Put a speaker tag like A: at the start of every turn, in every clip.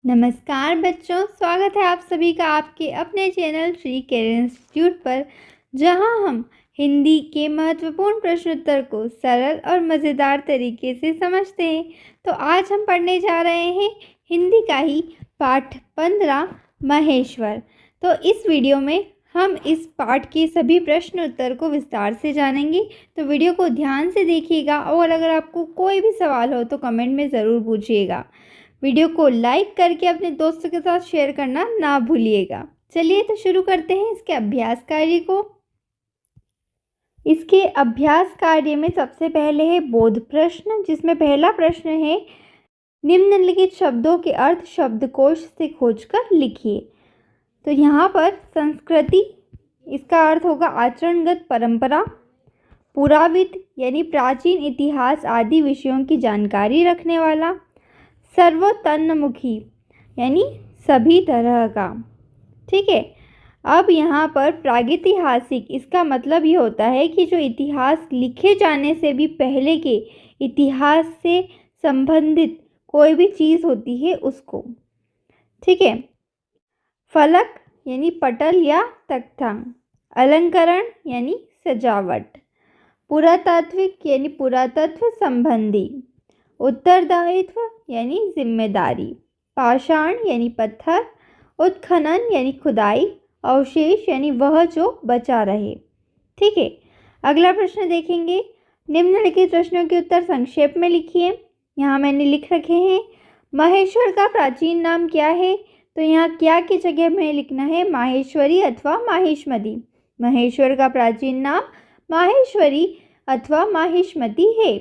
A: नमस्कार बच्चों, स्वागत है आप सभी का आपके अपने चैनल श्री केयर इंस्टीट्यूट पर, जहां हम हिंदी के महत्वपूर्ण प्रश्नोत्तर को सरल और मज़ेदार तरीके से समझते हैं। तो आज हम पढ़ने जा रहे हैं हिंदी का ही पाठ 15 महेश्वर। तो इस वीडियो में हम इस पाठ के सभी प्रश्न उत्तर को विस्तार से जानेंगे। तो वीडियो को ध्यान से देखिएगा और अगर आपको कोई भी सवाल हो तो कमेंट में ज़रूर पूछिएगा। वीडियो को लाइक करके अपने दोस्तों के साथ शेयर करना ना भूलिएगा। चलिए तो शुरू करते हैं इसके अभ्यास कार्य को। इसके अभ्यास कार्य में सबसे पहले है बोध प्रश्न, जिसमें पहला प्रश्न है निम्नलिखित शब्दों के अर्थ शब्दकोश से खोजकर लिखिए। तो यहाँ पर संस्कृति, इसका अर्थ होगा आचरणगत परंपरा। पुराविद यानी प्राचीन इतिहास आदि विषयों की जानकारी रखने वाला। सर्वोत्तन्मुखी यानी सभी तरह का। ठीक है। अब यहाँ पर प्रागैतिहासिक, इसका मतलब ये होता है कि जो इतिहास लिखे जाने से भी पहले के इतिहास से संबंधित कोई भी चीज़ होती है उसको। ठीक है। फलक यानी पटल या तख्ता। अलंकरण यानी सजावट। पुरातात्विक यानी पुरातत्व संबंधी। उत्तरदायित्व यानी जिम्मेदारी। पाषाण यानी पत्थर। उत्खनन यानी खुदाई। अवशेष यानी वह जो बचा रहे। ठीक है। अगला प्रश्न देखेंगे। निम्नलिखित प्रश्नों के उत्तर संक्षेप में लिखिए। यहाँ मैंने लिख रखे हैं महेश्वर का प्राचीन नाम क्या है। तो यहाँ क्या की जगह में लिखना है माहेश्वरी अथवा माहिष्मती। महेश्वर का प्राचीन नाम माहेश्वरी अथवा माहिष्मती है।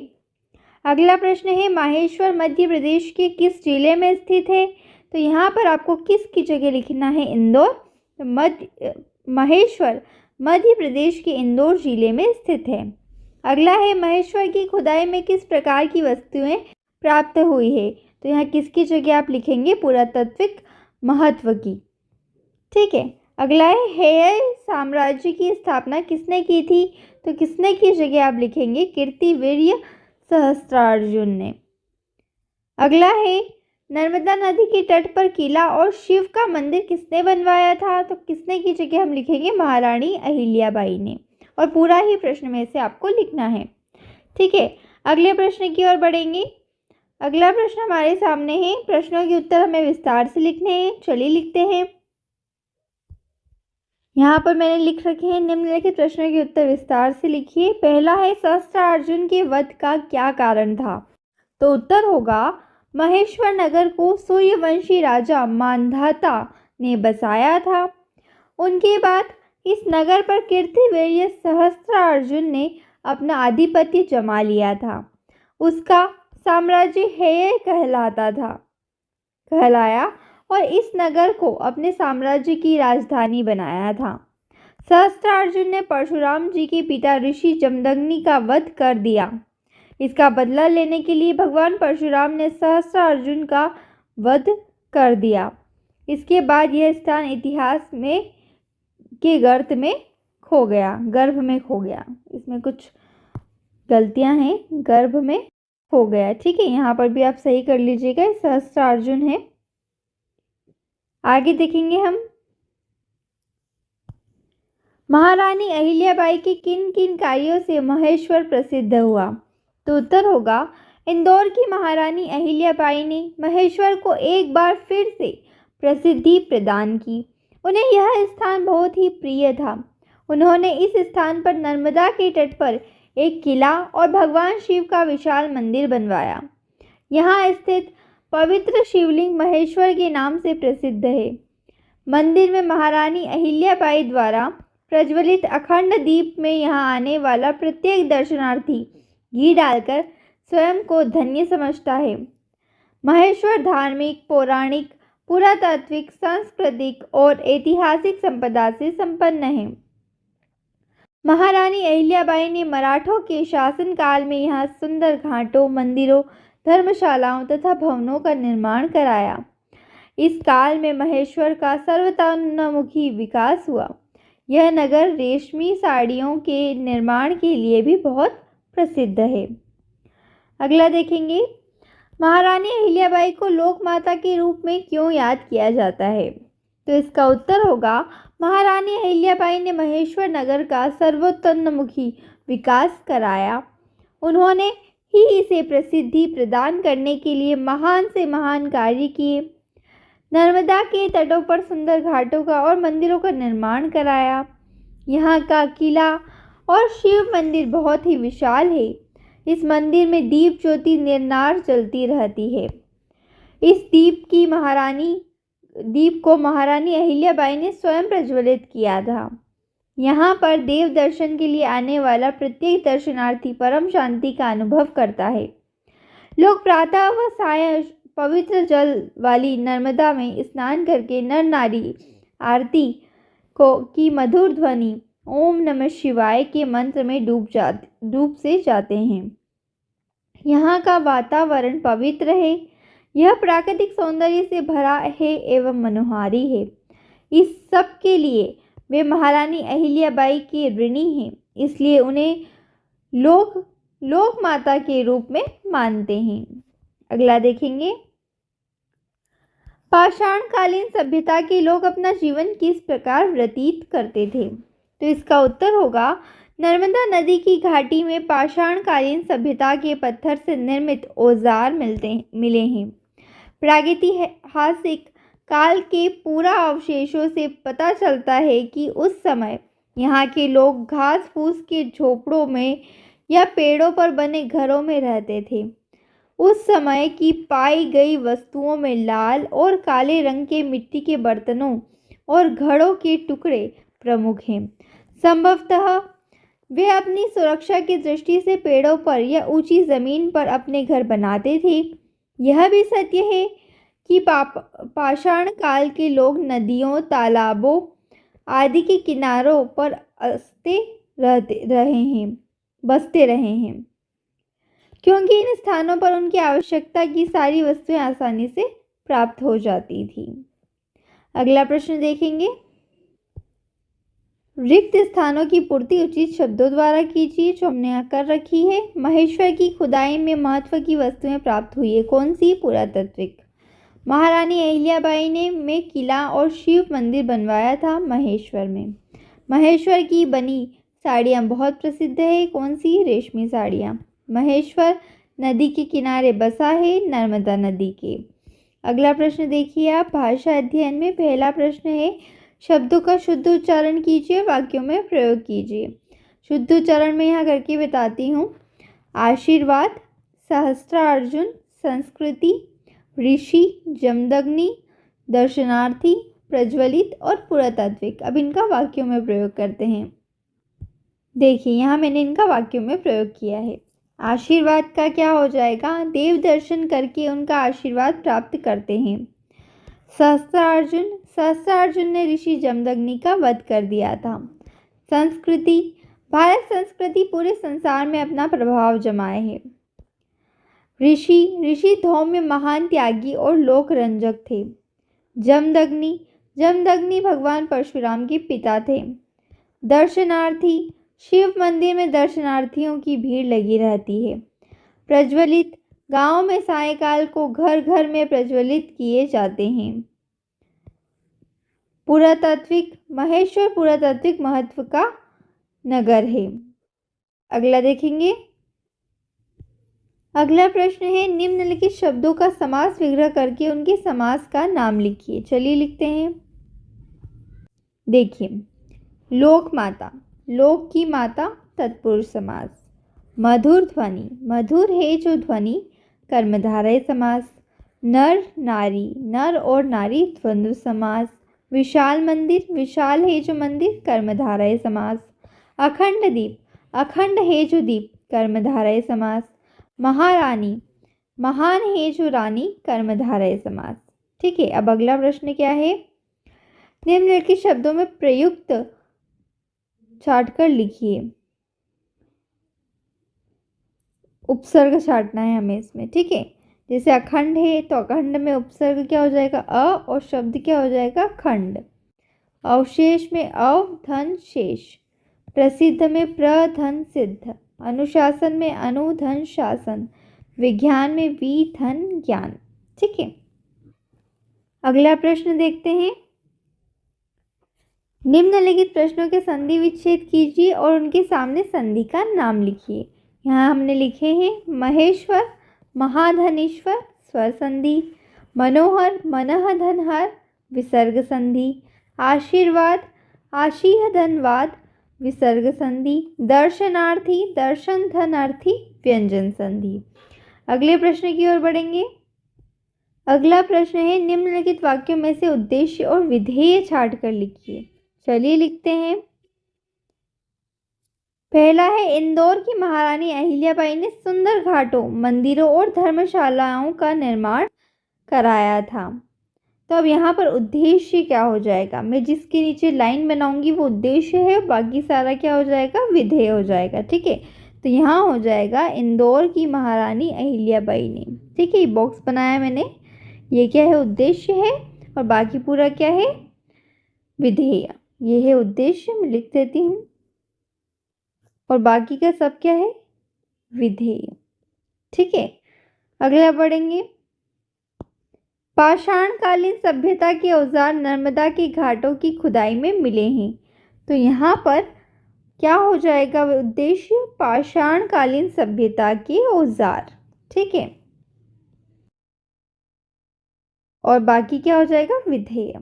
A: अगला प्रश्न है माहेश्वर मध्य प्रदेश के किस जिले में स्थित है। तो यहाँ पर आपको किस की जगह लिखना है इंदौर। तो महेश्वर मध्य प्रदेश के इंदौर जिले में स्थित है। अगला है महेश्वर की खुदाई में किस प्रकार की वस्तुएं प्राप्त हुई है। तो यहाँ किसकी जगह आप लिखेंगे पुरातात्विक महत्व की। ठीक है। अगला है हेय साम्राज्य की स्थापना किसने की थी। तो किसने की जगह आप लिखेंगे कीर्तिवीर्य सहस्त्रार्जुन ने। अगला है नर्मदा नदी के तट पर किला और शिव का मंदिर किसने बनवाया था। तो किसने की जगह हम लिखेंगे महारानी अहिल्याबाई ने। और पूरा ही प्रश्न में से आपको लिखना है। ठीक है। अगले प्रश्न की ओर बढ़ेंगे। अगला प्रश्न हमारे सामने है, प्रश्नों के उत्तर हमें विस्तार से लिखने हैं। चलिए लिखते हैं। यहाँ पर मैंने लिख रखे हैं निम्नलिखित प्रश्नों के उत्तर विस्तार से लिखिए। पहला है सहस्त्रार्जुन के वध का क्या कारण था। तो उत्तर होगा महेश्वर नगर को सूर्यवंशी राजा मांधाता ने बसाया था। उनके बाद इस नगर पर कीर्तिवीर्य सहस्त्रार्जुन ने अपना आधिपत्य जमा लिया था। उसका साम्राज्य हेय कहलाया और इस नगर को अपने साम्राज्य की राजधानी बनाया था। सहस्त्रार्जुन ने परशुराम जी के पिता ऋषि जमदग्नि का वध कर दिया। इसका बदला लेने के लिए भगवान परशुराम ने सहस्त्रार्जुन का वध कर दिया। इसके बाद यह स्थान इतिहास में के गर्भ में खो गया। इसमें कुछ गलतियां हैं, गर्भ में खो गया। ठीक है। यहाँ पर भी आप सही कर लीजिएगा, सहस्त्रार्जुन है। आगे देखेंगे हम महारानी अहिल्याबाई के किन किन कार्यों से महेश्वर प्रसिद्ध हुआ। तो उत्तर होगा इंदौर की महारानी अहिल्याबाई ने महेश्वर को एक बार फिर से प्रसिद्धि प्रदान की। उन्हें यह स्थान बहुत ही प्रिय था। उन्होंने इस स्थान पर नर्मदा के तट पर एक किला और भगवान शिव का विशाल मंदिर बनवाया। यहाँ स्थित पवित्र शिवलिंग महेश्वर के नाम से प्रसिद्ध है। मंदिर में महारानी अहिल्याबाई द्वारा प्रज्वलित अखंड दीप में यहाँ आने वाला प्रत्येक दर्शनार्थी घी डालकर स्वयं को धन्य समझता है। महेश्वर धार्मिक, पौराणिक, पुरातात्विक, सांस्कृतिक और ऐतिहासिक संपदा से संपन्न है। महारानी अहिल्याबाई ने मराठों के शासनकाल में यहाँ सुंदर घाटों, मंदिरों, धर्मशालाओं तथा भवनों का निर्माण कराया। इस काल में महेश्वर का सर्वतोन्मुखी विकास हुआ। यह नगर रेशमी साड़ियों के निर्माण के लिए भी बहुत प्रसिद्ध है। अगला देखेंगे महारानी अहिल्याबाई को लोक माता के रूप में क्यों याद किया जाता है? तो इसका उत्तर होगा, महारानी अहिल्याबाई ने महेश्वर नगर का सर्वतोन्मुखी विकास कराया। उन्होंने ही इसे प्रसिद्धि प्रदान करने के लिए महान से महान कार्य किए। नर्मदा के तटों पर सुंदर घाटों का और मंदिरों का निर्माण कराया। यहाँ का किला और शिव मंदिर बहुत ही विशाल है। इस मंदिर में दीप ज्योति निर्नार जलती रहती है। इस दीप को महारानी अहिल्याबाई ने स्वयं प्रज्वलित किया था। यहाँ पर देव दर्शन के लिए आने वाला प्रत्येक दर्शनार्थी परम शांति का अनुभव करता है। लोग प्रातः व सायं पवित्र जल वाली नर्मदा में स्नान करके नर नारी आरती की मधुर ध्वनि ओम नमः शिवाय के मंत्र में डूब से जाते हैं। यहाँ का वातावरण पवित्र है। यह प्राकृतिक सौंदर्य से भरा है एवं मनोहारी है। इस सब के लिए वे महारानी अहिल्याबाई के ऋणी हैं, इसलिए उन्हें लोक माता के रूप में मानते हैं। अगला देखेंगे, पाषाणकालीन सभ्यता के लोग अपना जीवन किस प्रकार व्यतीत करते थे? तो इसका उत्तर होगा, नर्मदा नदी की घाटी में पाषाणकालीन सभ्यता के पत्थर से निर्मित औजार मिले हैं। प्रागैतिहासिक काल के पूरा अवशेषों से पता चलता है कि उस समय यहाँ के लोग घास फूस के झोपड़ों में या पेड़ों पर बने घरों में रहते थे। उस समय की पाई गई वस्तुओं में लाल और काले रंग के मिट्टी के बर्तनों और घड़ों के टुकड़े प्रमुख हैं। संभवतः वे अपनी सुरक्षा की दृष्टि से पेड़ों पर या ऊंची ज़मीन पर अपने घर बनाते थे। यह भी सत्य है कि पाषाण काल के लोग नदियों, तालाबों आदि के किनारों पर बसते रहे हैं, क्योंकि इन स्थानों पर उनकी आवश्यकता की सारी वस्तुएं आसानी से प्राप्त हो जाती थी। अगला प्रश्न देखेंगे, रिक्त स्थानों की पूर्ति उचित शब्दों द्वारा कीजिए, जो हमने यहाँ कर रखी है। महेश्वर की खुदाई में महत्व की वस्तुएं प्राप्त हुई है, कौन सी? पुरातात्विक। महारानी अहिल्याबाई ने किला और शिव मंदिर बनवाया था महेश्वर में। महेश्वर की बनी साड़ियाँ बहुत प्रसिद्ध है, कौन सी? रेशमी साड़ियाँ। महेश्वर नदी के किनारे बसा है, नर्मदा नदी के। अगला प्रश्न देखिए आप, भाषा अध्ययन में पहला प्रश्न है, शब्दों का शुद्ध उच्चारण कीजिए, वाक्यों में प्रयोग कीजिए। शुद्ध उच्चारण में यहाँ करके बताती हूँ। आशीर्वाद, सहस्त्रार्जुन, संस्कृति, ऋषि, जमदग्नि, दर्शनार्थी, प्रज्वलित और पुरातात्विक। अब इनका वाक्यों में प्रयोग करते हैं। देखिए यहाँ मैंने इनका वाक्यों में प्रयोग किया है। आशीर्वाद का क्या हो जाएगा? देव दर्शन करके उनका आशीर्वाद प्राप्त करते हैं। सहस्त्रार्जुन ने ऋषि जमदग्नि का वध कर दिया था। संस्कृति, भारत संस्कृति पूरे संसार में अपना प्रभाव जमाए है। ऋषि धौम्य, महान, त्यागी और लोक रंजक थे। जमदग्नि भगवान परशुराम के पिता थे। दर्शनार्थी, शिव मंदिर में दर्शनार्थियों की भीड़ लगी रहती है। प्रज्वलित, गांव में सायंकाल को घर घर में प्रज्वलित किए जाते हैं। पुरातात्विक, महेश्वर पुरातात्विक महत्व का नगर है। अगला देखेंगे, अगला प्रश्न है, निम्नलिखित शब्दों का समास विग्रह करके उनके समास का नाम लिखिए। चलिए लिखते हैं। देखिए, लोक माता, लोक की माता, तत्पुरुष समास। मधुर ध्वनि, मधुर है जो ध्वनि, कर्मधारय समास। नर नारी, नर और नारी, द्वंद्व समास। विशाल मंदिर, विशाल है जो मंदिर, कर्मधारय समास। अखंड दीप, अखंड है जो दीप, कर्मधारय समास। महारानी, महान है जो रानी, कर्मधारय समास। ठीक है, अब अगला प्रश्न क्या है? निम्नलिखित शब्दों में प्रयुक्त छाटकर लिखिए। उपसर्ग छाटना है हमें इसमें। ठीक है, जैसे अखंड है तो अखंड में उपसर्ग क्या हो जाएगा? अ, और शब्द क्या हो जाएगा? खंड। अवशेष में अव, धन, शेष। प्रसिद्ध में प्र, धन, सिद्ध। अनुशासन में अनु, धन, शासन। विज्ञान में वी धन ज्ञान। ठीक है, अगला प्रश्न देखते हैं। निम्नलिखित प्रश्नों के संधि विच्छेद कीजिए और उनके सामने संधि का नाम लिखिए। यहाँ हमने लिखे हैं महेश्वर, महाधनेश्वर, स्वर संधि। मनोहर, मनः धनहर, विसर्ग संधि। आशीर्वाद, आशीह धनवाद, विसर्ग संधि। दर्शनार्थी, दर्शन धनार्थी, व्यंजन संधि। अगले प्रश्न की ओर बढ़ेंगे। अगला प्रश्न है, निम्नलिखित वाक्यों में से उद्देश्य और विधेय छांट कर लिखिए। चलिए लिखते हैं। पहला है, इंदौर की महारानी अहिल्याबाई ने सुंदर घाटों, मंदिरों और धर्मशालाओं का निर्माण कराया था। तो अब यहाँ पर उद्देश्य क्या हो जाएगा? मैं जिसके नीचे लाइन बनाऊंगी वो उद्देश्य है, बाकी सारा क्या हो जाएगा? विधेय हो जाएगा। ठीक है, तो यहाँ हो जाएगा इंदौर की महारानी अहिल्याबाई ने। ठीक है, बॉक्स बनाया मैंने, ये क्या है? उद्देश्य है, और बाकी पूरा क्या है? विधेय। ये है उद्देश्य, मैं लिख देती हूँ, और बाकी का सब क्या है? विधेय। ठीक है, अगला बढ़ेंगे। पाषाणकालीन सभ्यता के औजार नर्मदा के घाटों की खुदाई में मिले हैं। तो यहाँ पर क्या हो जाएगा? उद्देश्य पाषाणकालीन सभ्यता के औजार। ठीक है, और बाकी क्या हो जाएगा? विधेय।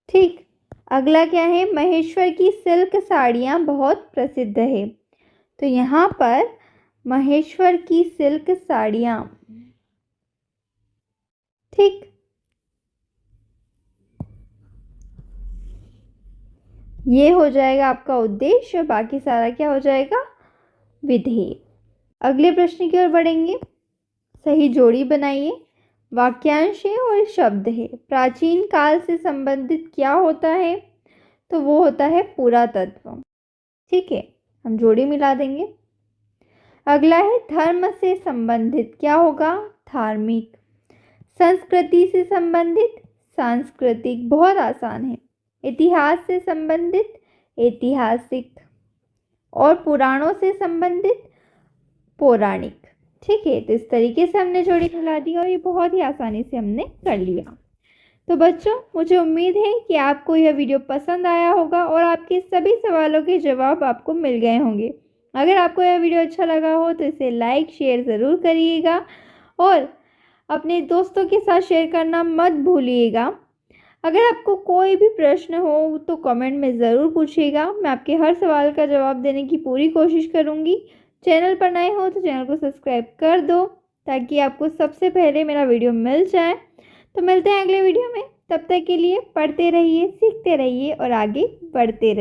A: ठीक, अगला क्या है? महेश्वर की सिल्क साड़ियाँ बहुत प्रसिद्ध है। तो यहाँ पर महेश्वर की सिल्क साड़ियाँ। ठीक, ये हो जाएगा आपका उद्देश्य, और बाकी सारा क्या हो जाएगा? विधेय। अगले प्रश्न की ओर बढ़ेंगे। सही जोड़ी बनाइए। वाक्यांश है और शब्द है। प्राचीन काल से संबंधित क्या होता है? तो वो होता है पुरातत्व। ठीक है, हम जोड़ी मिला देंगे। अगला है, धर्म से संबंधित क्या होगा? धार्मिक। संस्कृति से संबंधित सांस्कृतिक, बहुत आसान है। इतिहास से संबंधित ऐतिहासिक, और पुराणों से संबंधित पौराणिक। ठीक है, तो इस तरीके से हमने जोड़ी मिला दी, और ये बहुत ही आसानी से हमने कर लिया। तो बच्चों, मुझे उम्मीद है कि आपको यह वीडियो पसंद आया होगा और आपके सभी सवालों के जवाब आपको मिल गए होंगे। अगर आपको यह वीडियो अच्छा लगा हो तो इसे लाइक शेयर ज़रूर करिएगा, और अपने दोस्तों के साथ शेयर करना मत भूलिएगा। अगर आपको कोई भी प्रश्न हो तो कमेंट में ज़रूर पूछिएगा, मैं आपके हर सवाल का जवाब देने की पूरी कोशिश करूँगी। चैनल पर नए हो तो चैनल को सब्सक्राइब कर दो, ताकि आपको सबसे पहले मेरा वीडियो मिल जाए। तो मिलते हैं अगले वीडियो में, तब तक के लिए पढ़ते रहिए, सीखते रहिए और आगे बढ़ते रहिए।